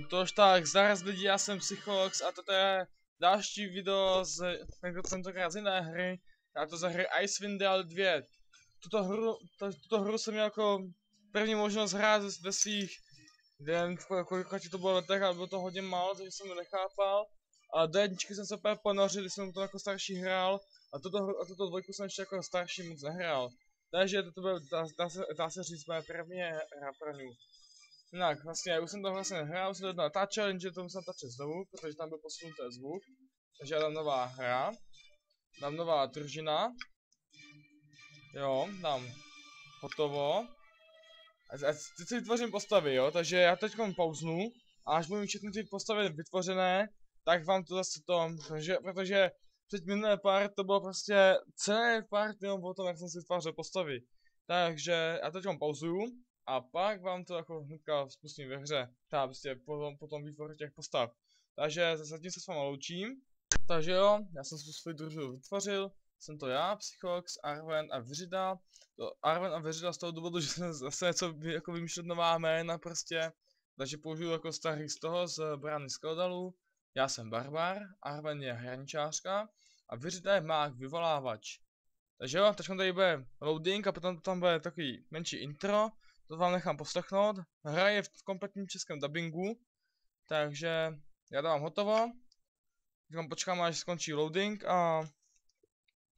Tož tak, zaraz lidi, já jsem Psychox a toto je další video tentokrát z jiné hry, a to za hry Icewind Dale 2. Tuto hru jsem měl jako první možnost hrát ve svých, nevím, kolika to bylo letech, ale bylo to hodně málo, takže jsem to nechápal. A do jedničky jsem se úplně ponořil, když jsem to jako starší hrál, a tuto dvojku jsem ještě jako starší moc nehrál. Takže to byl, dá se říct, moje první hra pro ňu. Jinak, vlastně, už jsem to vlastně nehrál, už jsem to natáčel, jenže to musím natáčet znovu, protože tam byl posunutý zvuk. Takže já dám nová hra, dám nová družina. Jo, dám hotovo. A teď si vytvořím postavy, jo, takže já teď pauznu a až budu mít všechny ty postavy vytvořené, tak vám to zase protože před minulé part to bylo prostě celé part jenom o tom, jak jsem si vytvářel postavy. Takže já teď pauzuju a pak vám to jako hnedka spustím ve hře. Tak prostě potom výtvor těch postav. Takže zatím se s váma loučím. Takže jo, já jsem svůj družinu vytvořil. Jsem to já, Psychox, Arven a Vyřida. Arven a Vyřida z toho důvodu, že jsem zase něco jako vymýšlet nová jména prostě. Takže použiju jako starý z toho, z brány Skeldalu. Já jsem barbar, Arven je hraničářka a Vyřida je mák vyvolávač. Takže jo, teď tady bude loading a potom tam bude takový menší intro. To vám nechám poslechnout. Hra je v kompletním českém dubbingu. Takže já dávám hotovo. Teď počkám, až skončí loading a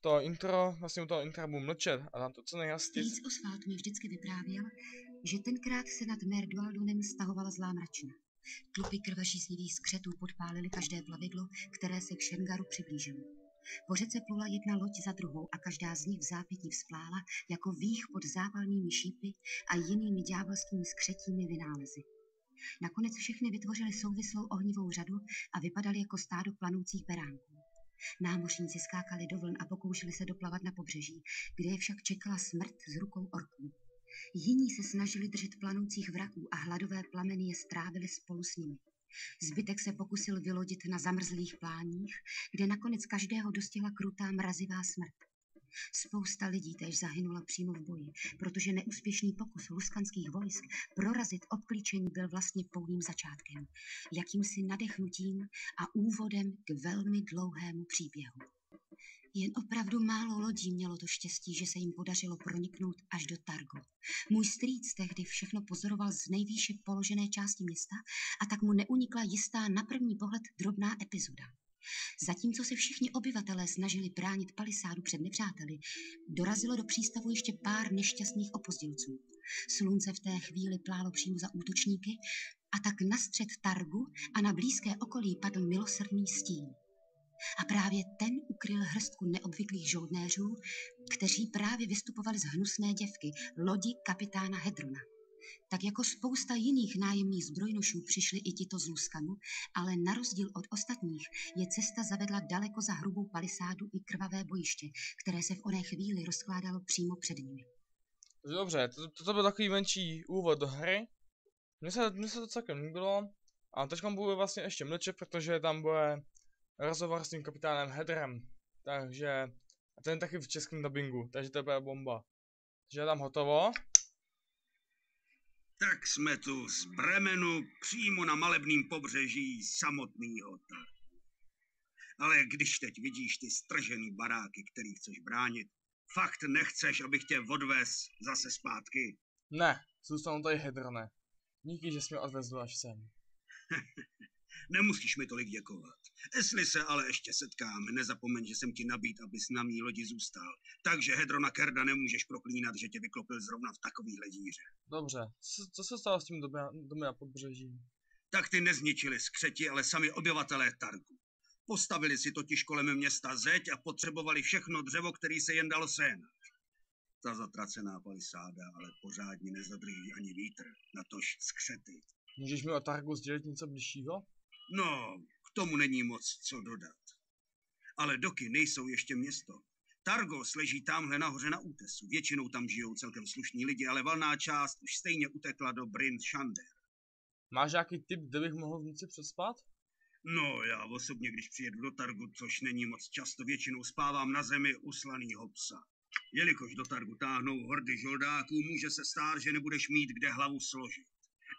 to intro, vlastně u toho intra budu mlčet a dám to co nejjasněji. Strýc Osvald mi vždycky vyprávěl, že tenkrát se nad Merdwaldonem stahovala zlá mračna. Tlupy krvažíznivých skřetů podpálily každé plavidlo, které se k Šengaru přiblížilo. Po řece plula jedna loď za druhou a každá z nich v zápětí vzplála jako vých pod zápalnými šípy a jinými ďábelskými skřetími vynálezy. Nakonec všechny vytvořily souvislou ohnivou řadu a vypadaly jako stádo planoucích beránků. Námořníci skákali do vln a pokoušeli se doplavat na pobřeží, kde je však čekala smrt z rukou orků. Jiní se snažili držet planoucích vraků a hladové plameny je strávili spolu s nimi. Zbytek se pokusil vylodit na zamrzlých pláních, kde nakonec každého dostihla krutá mrazivá smrt. Spousta lidí též zahynula přímo v boji, protože neúspěšný pokus luskanských vojsk prorazit obklíčení byl vlastně pouhým začátkem, jakýmsi nadechnutím a úvodem k velmi dlouhému příběhu. Jen opravdu málo lodí mělo to štěstí, že se jim podařilo proniknout až do Targo. Můj strýc tehdy všechno pozoroval z nejvýše položené části města a tak mu neunikla jistá na první pohled drobná epizoda. Zatímco se všichni obyvatelé snažili bránit palisádu před nepřáteli, dorazilo do přístavu ještě pár nešťastných opozdělců. Slunce v té chvíli plálo přímo za útočníky a tak na střed Targu a na blízké okolí padl milosrdný stín. A právě ten ukryl hrstku neobvyklých žoldnéřů, kteří právě vystupovali z hnusné děvky, lodi kapitána Hedrona. Tak jako spousta jiných nájemných zbrojnošů přišli i tito z Luskanu, ale na rozdíl od ostatních je cesta zavedla daleko za hrubou palisádu i krvavé bojiště, které se v oné chvíli rozkládalo přímo před nimi. Dobře, to byl takový menší úvod do hry. Mně se to celkem líbilo. A teď budu vlastně ještě mlčet, protože tam bude rozhovor s tím kapitánem Hedrem. Takže, a ten taky v českém dubbingu, takže to bude bomba. Takže já dám hotovo. Tak jsme tu z Bremenu přímo na malebným pobřeží samotnýho Targu. Ale když teď vidíš ty stržený baráky, který chceš bránit, fakt nechceš, abych tě odvez zase zpátky? Ne, zůstanu tady, Hedrone. Díky, že jsi mě odvezl až sem. Nemusíš mi tolik děkovat. Jestli se ale ještě setkáme, nezapomeň, že jsem ti nabít, abys na mý lodi zůstal. Takže Hedrona Kerda nemůžeš proklínat, že tě vyklopil zrovna v takovýhle díře. Dobře, co se stalo s tím domy na pobřeží? Tak ty nezničili skřeti, ale sami obyvatelé Targu. Postavili si totiž kolem města zeď a potřebovali všechno dřevo, který se jen dalo sénat. Ta zatracená palisáda ale pořádně nezadrží ani vítr, natož skřety. Můžeš mi o Targu sdělit něco bližšího? No, k tomu není moc co dodat. Ale doky nejsou ještě město. Targos leží tamhle nahoře na útesu. Většinou tam žijou celkem slušní lidi, ale valná část už stejně utekla do Bryn Shander. Máš nějaký tip, kde bych mohl v noci přespat? No, já osobně, když přijedu do Targu, což není moc často, většinou spávám na zemi u slanýho psa. Jelikož do Targu táhnou hordy žoldáků, může se stát, že nebudeš mít kde hlavu složit.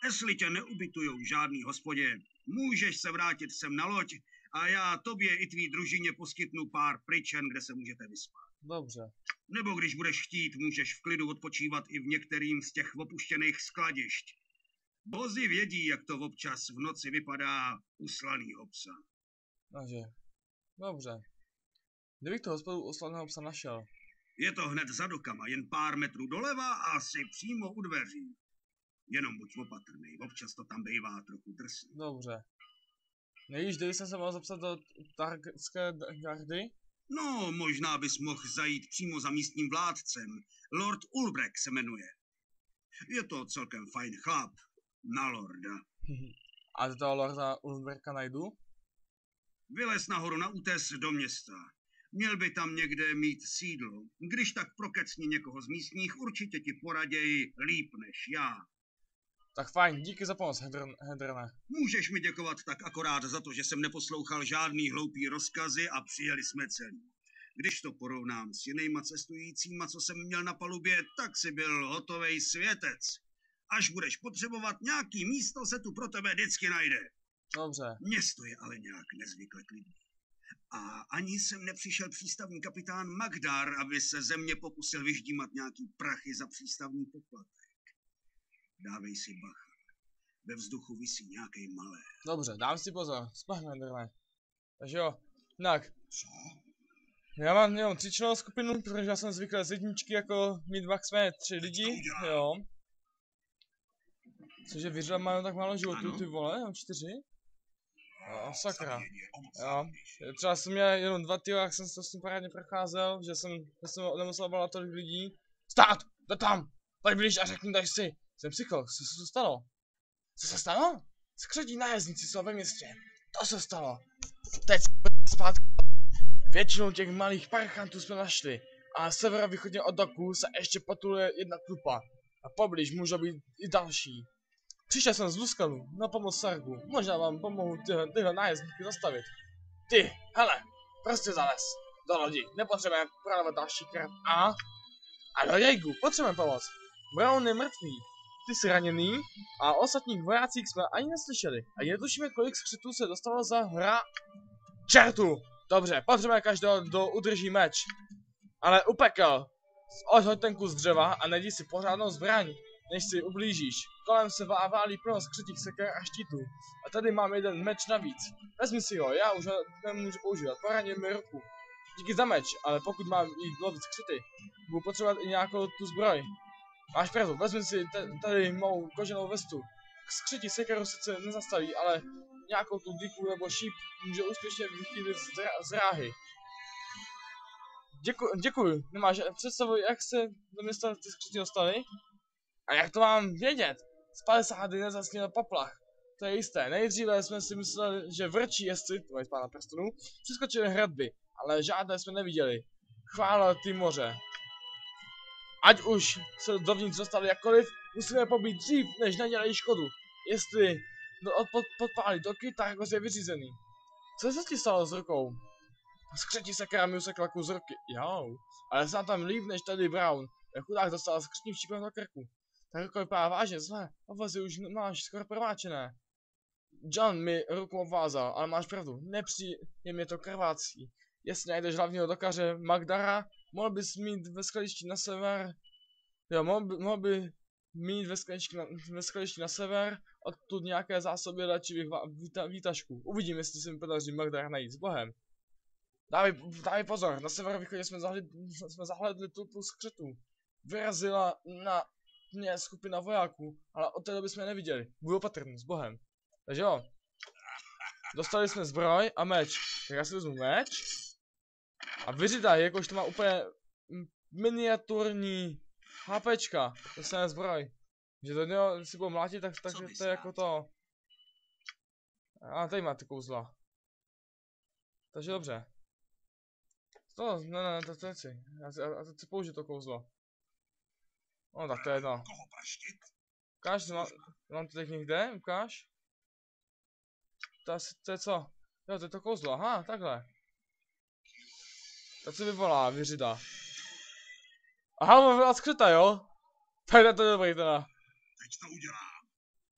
Jestli tě neubytujou v žádný hospodě, můžeš se vrátit sem na loď a já tobě i tvý družině poskytnu pár pryčen, kde se můžete vyspat. Dobře. Nebo když budeš chtít, můžeš v klidu odpočívat i v některým z těch opuštěných skladišť. Bozi vědí, jak to občas v noci vypadá u slanýho psa. Takže. Dobře. Kdybych toho hospodu oslaného psa našel? Je to hned za dokama, jen pár metrů doleva a asi přímo u dveří. Jenom buď opatrný, občas to tam bývá trochu drsný. Dobře. Nevíš, kdy jsem se mohl zapsat do Targské gardy? No, možná bys mohl zajít přímo za místním vládcem. Lord Ulbrek se jmenuje. Je to celkem fajn chlap. Na lorda. A do toho lorda Ulbreka najdu? Vylez nahoru na útes do města. Měl by tam někde mít sídlo. Když tak prokecni někoho z místních, určitě ti poraději líp než já. Tak fajn, díky za pomoc, Hedrone. Můžeš mi děkovat tak akorát za to, že jsem neposlouchal žádný hloupý rozkazy a přijeli jsme celý. Když to porovnám s jinýma cestujícíma, co jsem měl na palubě, tak si byl hotovej světec. Až budeš potřebovat nějaký místo, se tu pro tebe vždycky najde. Dobře. Město je ale nějak nezvykle klidné. A ani jsem nepřišel přístavní kapitán Magdar, aby se ze mě pokusil vyždímat nějaký prachy za přístavní poplatek. Dávej si bacha. Ve vzduchu visí nějaký malé. Dobře, dám si pozor. Spáhne, Hedrone. Takže jo. Jinak. Co? Já mám jenom 3člennou skupinu, protože já jsem zvyklý z jedničky jako mít jsme 3 lidi. Jo. Cože vyřada mají tak málo životů, ty vole, jenom 4? Jo, sakra. Jo. Třeba jsem měl jenom 2 tyho, jak jsem to s tím parádně procházel, že jsem nemusel volat tolik lidí. Stát! Jde tam! Pojď blíž a řekni, daj si! Jsem psycho, co se stalo? Co se stalo? Skřetí nájezdníci jsou ve městě. To se stalo. Teď zpátky. Většinu těch malých parchantů jsme našli. A severovýchodně od doku se ještě potuluje jedna trupa. A poblíž můžou být i další. Přišel jsem z Luskanu na pomoc Sargu. Možná vám pomohu tyhle nájezdníky zastavit. Ty, hele, prostě zales. Do lodi, nepotřebujeme prodávat další krev. A do jejgu, potřebujeme pomoc. Brown je mrtvý. Ty jsi raněný a ostatních vojácích jsme ani neslyšeli. A netušíme, kolik skřetů se dostalo za hra. Čertu! Dobře, potřebujeme každého, kdo udrží meč. Ale upekel. Odhoď ten kus dřeva a najdi si pořádnou zbraň, než si ublížíš. Kolem se válí plno skřetích seker a štítů. A tady mám jeden meč navíc. Vezmi si ho, já už ho nemůžu používat, poraně mi ruku. Díky za meč, ale pokud mám jít lovit skřety, budu potřebovat i nějakou tu zbroj. Máš pravdu, vezmi si tady mou koženou vestu. Skřetí sekeru sice nezastaví, ale nějakou tu díku nebo šíp může úspěšně vychýlit z ráhy. Děkuju. Nemáš představu, jak se do města ty skřety dostali? A jak to mám vědět? Z 50 nezasněl poplach. To je jisté. Nejdříve jsme si mysleli, že vrčí jezdci, to je pána prstenů, přeskočili hradby, ale žádné jsme neviděli. Chvála ty moře. Ať už se dovnitř dostali jakkoliv, musíme pobít dřív, než nedělají škodu. Jestli podpálí doky, tak jako je vyřízený. Co se ti stalo s rukou? Skřetí sekera mi usekla kus ruky. Jo, ale jsem tam líp než tady Brown. Jak chudák dostal skřetím štípem do krku. Tak rukou vypadá vážně zle, ovazy už máš skoro prováčené. John mi ruku obvázal, ale máš pravdu, nepříjemně to krvácí. Jestli najdeš hlavního dokaře Magdara, mohl bys mít ve skladišti na sever. Jo, mohl by mít ve skladišti na sever, odtud nějaké zásoby léčivých výtažků. Uvidím, jestli se mi podaří Magdara najít s Bohem. Dávej pozor, na severovýchodě jsme zahledli tu skřetu. Vyrazila na mě skupina vojáků, ale od té doby jsme je neviděli. Budu opatrný, s Bohem. Takže jo. Dostali jsme zbroj a meč. Tak já si vezmu meč. A vyřida, jakož to má úplně miniaturní HPčka. To se zbroj. Že to něho si budu mlátit, tak to je jako to. A tady má ty kouzla. Takže dobře. Ne, to je si. Já teď si použiju to kouzlo. No tak to je jedno. Ukáž, mám to teď někde? Ukáž. To je co? Jo, to je to kouzlo, aha, takhle. Tak se vyvolá, vyřida. Aha, mám vyvolat skřeta, jo? Tak to je dobrý teda. Teď to udělám.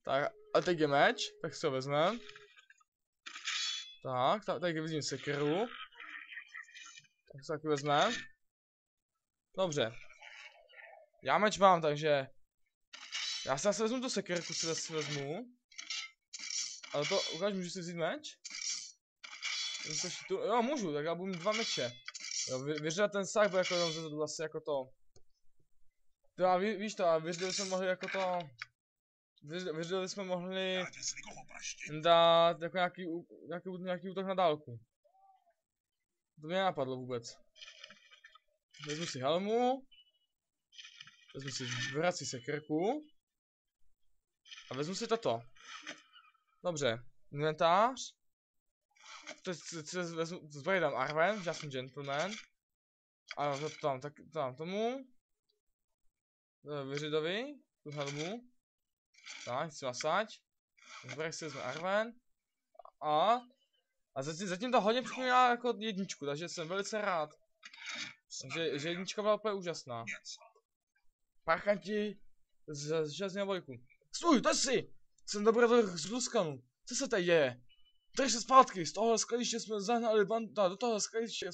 Tak, a teď je meč, tak si ho vezmeme. Tak, tady vidím sekeru. Tak se taky vezmeme. Dobře. Já meč mám, takže... Já si asi vezmu tu sekerku, si vezmu. Ale to, ukáž, můžu si vzít meč? Jo, můžu, tak já budu mít 2 meče. Jo, vyředat ten sák, bude jako vlastně jako to. To a víš to, a vyřadili jsme mohli jako to... Vyřadili jsme mohli... dát jako nějaký útok na dálku. To mě nenapadlo vůbec. Vezmu si helmu. Vezmu si vrací sekerku. A vezmu si toto. Dobře. Inventář. Teď zbroj dám Arwen, já jsem gentleman. A to tam tomu. Vyřidovi. Tu helmu. Tak, si nasaď. Zbroj si vezme Arwen. A zatím to hodně připomíná jako jedničku, takže jsem velice rád. Že jednička byla úplně úžasná. Parchanti z železného vojku. Stůj, to si! Jsem dobrodruh z Luskanu. Co se tady děje? Drž se zpátky, z tohohle skladiště jsme zahnali bandu, do tohohle skladiště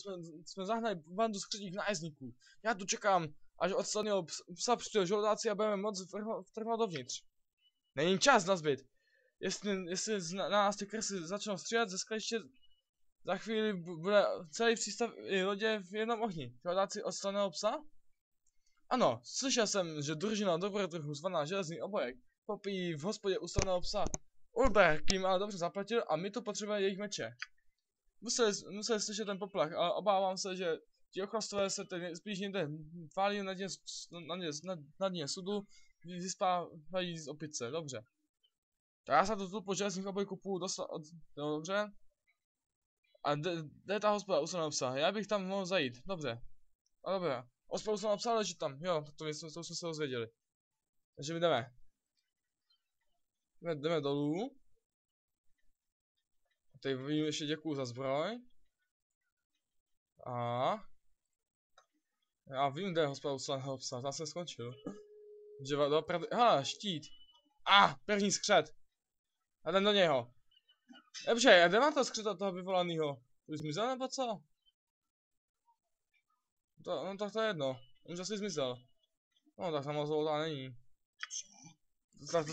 jsme zahnali bandu skřetích nájezdníků. Já tu čekám, až od sledného psa přijde žoldáci a budeme moc vtrhnout dovnitř. Není čas na zbyt. Jestli na nás ty krsy začnou střílet ze skladiště, za chvíli bude celý přístav i lodě v jednom ohni. Žoldáci od sledného psa? Ano, slyšel jsem, že družina dobrodruhů zvaná Železný obojek popíjí v hospodě u sledného psa. Ulberg jim ale dobře zaplatil a my tu potřebujeme jejich meče. Museli slyšet ten poplach, ale obávám se, že ti ochlastové se teď spíš někde válí na dně sudu, vyspávají z opice, dobře. Tak já se tu po železných obojků půjdu dostat, dobře. A jde ta hospoda u sledného psa, já bych tam mohl zajít, dobře. A dobré, hospoda u sledného psa leží tam, jo, to jsme se dozvěděli. Takže my jdeme. Jdeme dolů. A teď vidím ještě děkuju za zbroj. A já vím, kde je hospoda u sledného psa, tam jsem skončil. Že opravdu, štít. První skřet. A jdem do něho. Dobře, a kde mám toho skřeta toho vyvolanýho? Už zmizel nebo co? Tak to je jedno. Už asi zmizel. No tak tam moc zolotá není. Tak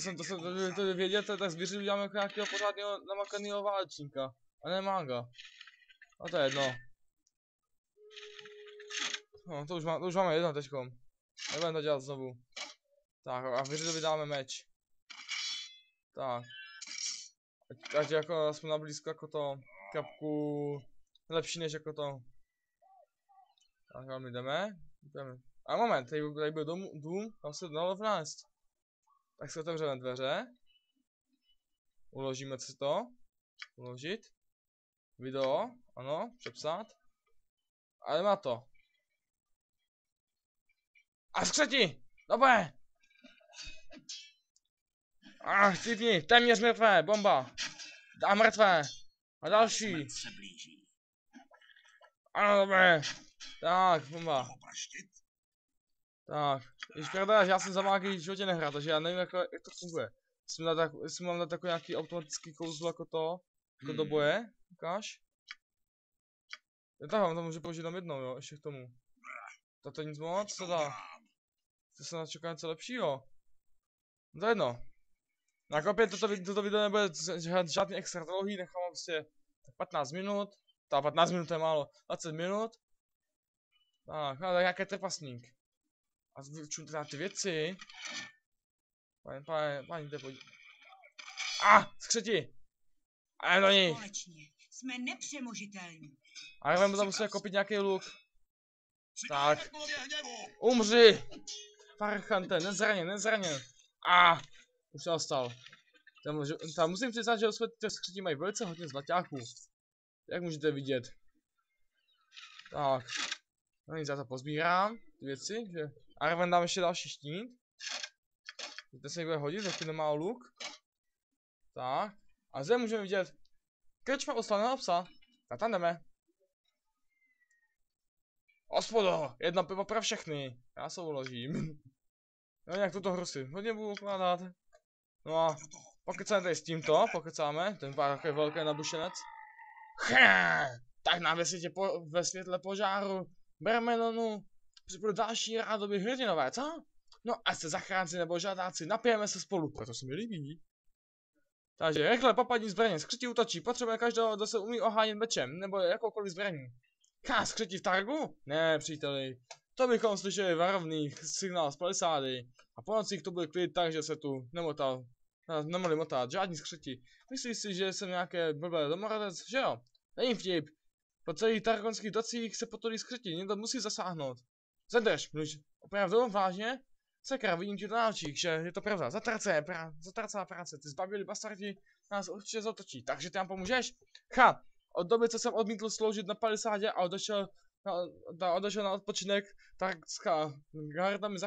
to vědět, tak zvířit uděláme jako nějakého pořádného namakanýho válečníka. A ne manga. A to je jedno. No, to už máme jedno teďkom. Nebudeme to dělat znovu. Tak, a vyřidovi dáme meč. Tak. Ať jako jsme na blízko jako to kapku lepší než jako to. Tak, ale my jdeme. A moment, tady byl dům, tam se dalo vnést. Tak si otevřeme dveře. Uložíme si to. Uložit. Video, ano, přepsat. A jdeme na to. A skřeti! Dobré! Cítni, téměř mrtvé, bomba! A mrtvé! A další! Ano, dobré! Tak, bomba. Tak, když pravda, že já jsem za mágii v životě nehrál, takže já nevím, jak to funguje. Jestli mám dát takový nějaký automatický kouzlo jako to, jako do boje, ukáž? Tak to můžu použít jenom jednou, jo, ještě k tomu. To nic moc, co dá? To se nás čeká něco lepšího. No to je jedno. Tak opět toto video nebude žádný extra dlouhý, nechám prostě 15 minut. Ta 15 minut je málo, 20 minut. Tak, ale nějaký trpasník. A čum teda ty věci. Páni, jde pojď. Skřeti! A jen do ní. Společně jsme nepřemožitelní. A já tam musím kopit nějaký luk. Tak. Umři! Parchante, nezraněn. Už se ostal. Tam musím přiznat, že ty skřeti mají velice hodně zlaťáků. Jak můžete vidět. Tak. No nic, já to pozbírám, ty věci, že... Arwen dám ještě další štít. Ten se bude hodit, taky nemá luk. Tak. A zde můžeme vidět krčma oslaného psa. A tam jdeme. Hospodo, jedna piva pro všechny. Já se uložím. No nějak tuto hru si hodně budu ukládat. No a pokecáme tady s tímto, pokecáme, ten vypadá takový velký nabušenec. Tak nám ve světle požáru Bremenonu přibudu další rádoby hrdinové, co? No a jste zachránci nebo žádáci, napijeme se spolu, proto se mi líbí. Takže rychle popadní zbraně, skřetí útočí, potřebuje každého, kdo se umí ohánět mečem, nebo jakoukoliv zbraní. Skřetí v targu? Ne, příteli. To bychom slyšeli varovný signál z palisády. A po nocích to bude klid tak, že se tu nemohli motat, žádný skřetí. Myslíš si, že jsem nějaké blbé domorodec, že jo? Není vtip. Po celých targonských tocích se potolí skřetí, někdo musí zasáhnout. Zadrž, mluvíš opravdu, vážně? Sakra, vidím ti to na očích, že je to pravda. Zatracená práce, ty zbabělí bastardi nás určitě zautočí, takže ty nám pomůžeš? Od doby, co jsem odmítl sloužit na palisádě a odešel na odpočinek, tak garda mi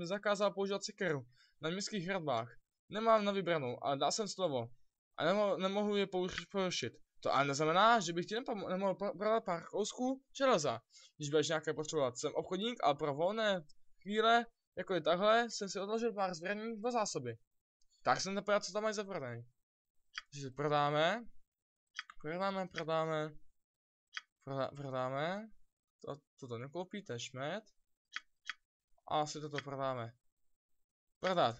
zakázal používat sekeru na městských hradbách. Nemám na vybranou, ale dal jsem slovo a nemohu je porušit. To ale neznamená, že bych ti nemohl prodat pár kousků železa, když budeš nějaké potřebovat. Jsem obchodník, ale pro volné chvíle, jako je takhle, jsem si odložil pár zbraní do zásoby. Tak jsem nepojel, co tam mají za prodej. Takže prodáme. Toto nekoupíte, šmet. A asi toto prodáme. Prodat.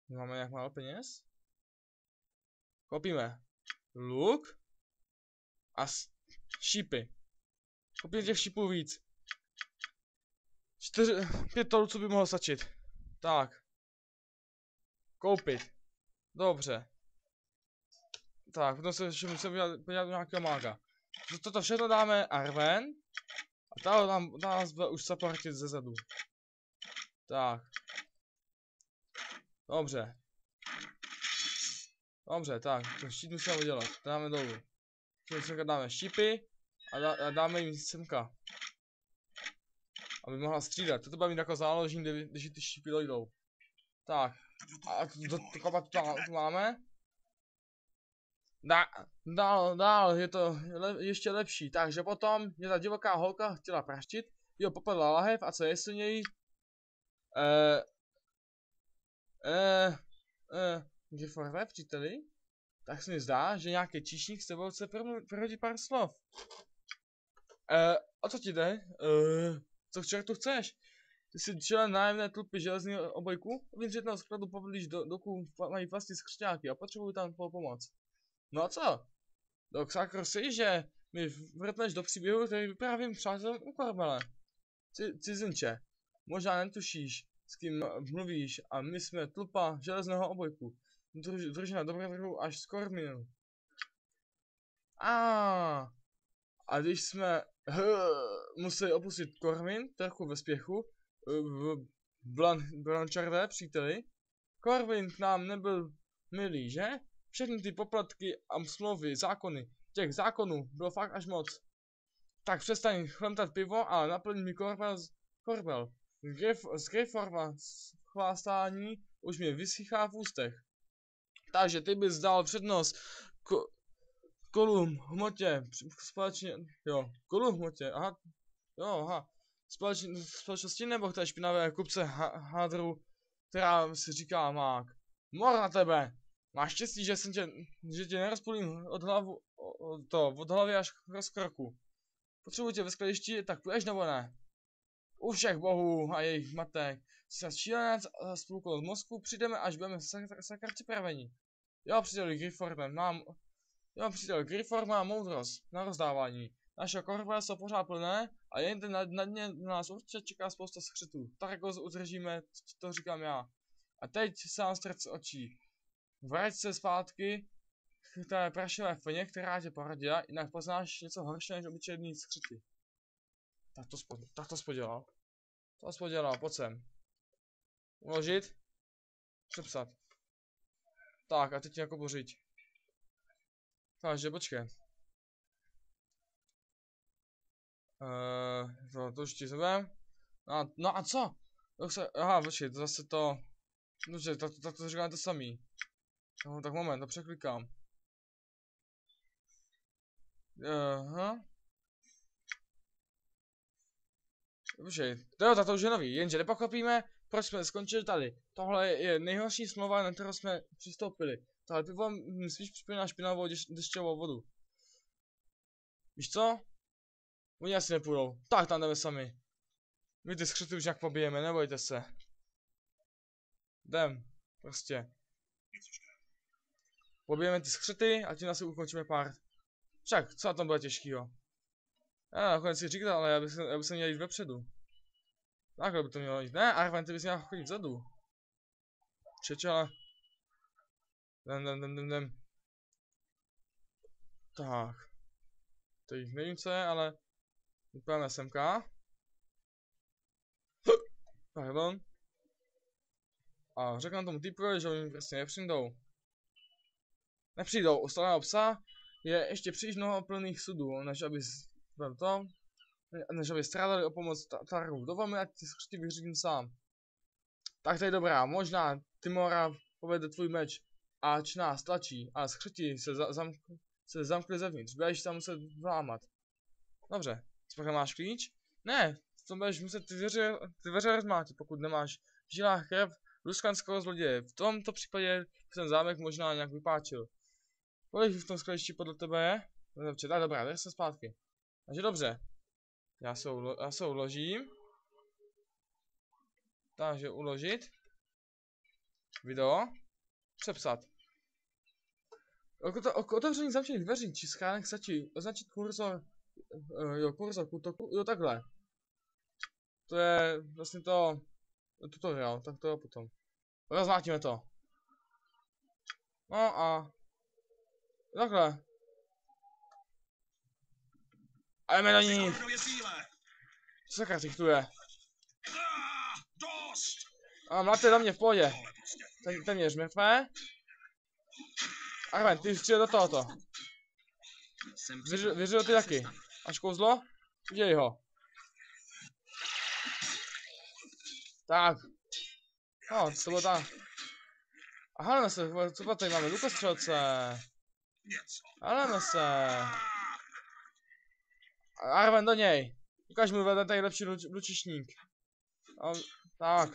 Máme jak málo peněz. Koupíme luk a šípy. Koupíme těch šípů víc. 5 tolců by mohlo stačit. Tak. Koupit. Dobře. Tak, potom se ještě musím podívat do nějakého mága. Toto všechno dáme Arven. A ta nás bude už supportit ze zadu. Tak. Dobře. Dobře, tak. Ten štít musíme udělat. To dáme dolů. Semka dáme šípy. A dáme jim semka. Aby mohla střídat. Toto bude mít jako záložní, když ty šípy dojdou. Tak. A tu máme. Dál, je to ještě lepší. Takže potom mě ta divoká holka chtěla praštit. Jo, popadla lahev a co jestli něj? Giforve, příteli? Tak se mi zdá, že nějaký číšník s tebou chce prohodit pár slov. O co ti jde? Co k čertu chceš? Ty jsi člen nájemné tlupy železného obojku? Vím, že jednoho skladu poblíž doku mají vlastní skřťáky a potřebují tam pomoc. No a co? Dok sakro si, že mi vrtneš do příběhu, který vyprávím přátelům u Kormele. Cizinče, možná netušíš, s kým mluvíš, a my jsme tlupa železného obojku. Družina dobrodruhů až z Korminu. A když jsme museli opustit Kormin, trochu ve spěchu, v Blancharde, příteli, Korvin k nám nebyl milý, že? Všechny ty poplatky a smlouvy, zákony, těch zákonů bylo fakt až moc. Tak přestaň chlemtat pivo a naplň mi korbel. Z Greyforma chvástání už mi vysychá v ústech. Takže ty bys dal přednost Kolum hmotě, společně, jo, Kolum hmotě, společnosti nebo té špinavé kupce hadru, která si říká mák. Mor na tebe! Máš štěstí, že tě nerozpůlím od hlavy až k rozkroku. Potřebuji tě ve skladišti, tak půjdeš nebo ne? U všech bohů a jejich matek. Jsi šílenec a spolukol z mozku, přijdeme, až budeme sakra připraveni. Jo, přítel Greyform má moudrost na rozdávání. Naše korbe jsou pořád plné a jen na dně nás určitě čeká spousta skřetů. Tak ho udržíme, to říkám já. A teď se nám strč očí. Vrať se zpátky k té prašivé feně, která tě poradila, jinak poznáš něco horšího než obyčejný skřety. Tak to spodělal. To spodělal, pojď sem. Uložit. Přepsat. Tak a teď jako bořiť. Takže počkej. To už ti sebem. No a co? Aha, počkej, to zase to... Dobře, tak to říkáme to samý. No, tak moment, to překlikám. Aha. Počkej, to už je nový, jenže nepochopíme, proč jsme skončili tady? Tohle je nejhorší smlouva, na kterou jsme přistoupili. Tohle pivo spíš připomíná špinavou dešťovou vodu. Víš co? Oni asi nepůjdou. Tak tam jdeme sami. My ty skřety už nějak pobijeme, nebojte se. Jdem. Prostě. Pobijeme ty skřety a tím asi ukončíme pár. Však, co na tom bude těžkýho? Já nakonec si říkal, ale já bych se měl jít vepředu. Takhle by to mělo jít. Ne, Arven, ty bys měl chodit vzadu. Čečele. Jdem. Tak. Teď nevím co je, ale vypadáme semka. Pardon. A řeknu tomu typovi, že oni prostě nepřijdou. U stolného psa je ještě příliš mnoho plných sudů, než aby strádali o pomoc Targu. Dovol mi, ať ty skřty vyřídím sám. Tak to je dobrá, možná Timora povede tvůj meč, ač nás tlačí, ale skřti se zamkli zevnitř, budeš tam muset vlámat. Dobře, spokojně máš klíč? Ne, to budeš muset ty dveře rozmátit, pokud nemáš v žilách krev lusklanského zloděje. V tomto případě ten zámek možná nějak vypáčil. Kolik v tom skladišti podle tebe je? Dobře, tak dobrá, jdeš se zpátky. Takže dobře. Já se uložím. Takže uložit. Video. Přepsat. Otevření zamčených dveří či schránek stačí označit kurzor. Kurzor k útoku. Jo, takhle. To je vlastně to tutoriál, tak to jo potom. Rozmátíme to. No a takhle. A jdeme do ní. Co se krachtuje? A máte do mě v pohodě. Téměř mrtvé. Arven, ty střílej do tohoto. Vyřil ty taky. Máš kouzlo? Udělej ho. Tak. No, to bylo tak. A haleme se, co tady máme? Lukostřelce. Haleme se. Arven, do něj. Ukaž mi ten tady lepší lučišník. Tak.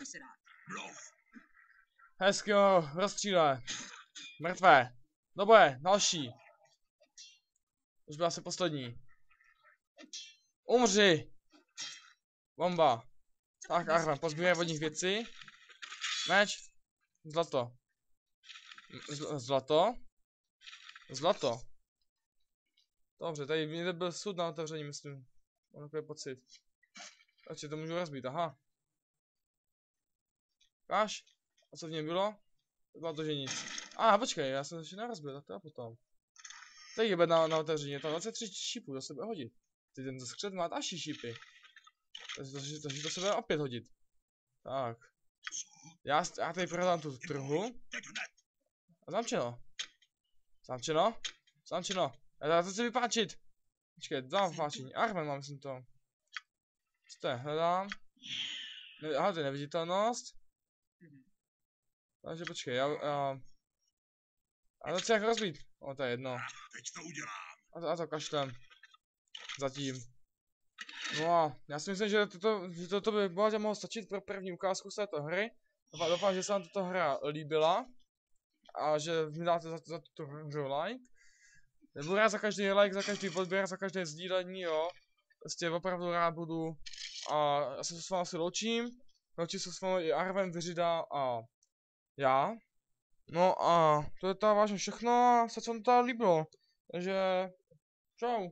Hezky ho rozstříle. Mrtvé. Do boje, další. Už byla se poslední. Umři. Bomba. Tak, Arven, pozbíraj vodních věcí. Meč. Zlato. Zlato. Dobře, tady někde byl sud na otevření, myslím. Mám takový pocit. Takže to můžu rozbít, aha. Káš? A co v něm bylo? To bylo to, že nic. Počkej, já jsem to ještě nerozbil, tak to je potom. Tady je na otevření, je to 23 šípů, to se bude hodit. Ty ten skřet má další šípy. Takže to se bude opět hodit. Tak. Já tady prodám tu trhu. A zamčeno. Já to chci vypáčit. Počkej, dám vypáčení. Armen mám, myslím to. Co hledám. Aha, to je neviditelnost. Takže počkej, a to chci jak rozbít. To je jedno. Teď to udělám. A to kašlem. Zatím. No a já si myslím, že toto by bohatě mohlo stačit pro první ukázku z této hry. Doufám, že se vám tato hra líbila. A že mi dáte za tuto hru like. Budu rád za každý like, za každý odběr, za každé sdílení, jo. Prostě opravdu rád budu. A já se s vámi asi loučím. Loučí se s vámi i Arven, Vyřida a já. No a to je to vážně všechno a se co mi to líbilo. Takže čau.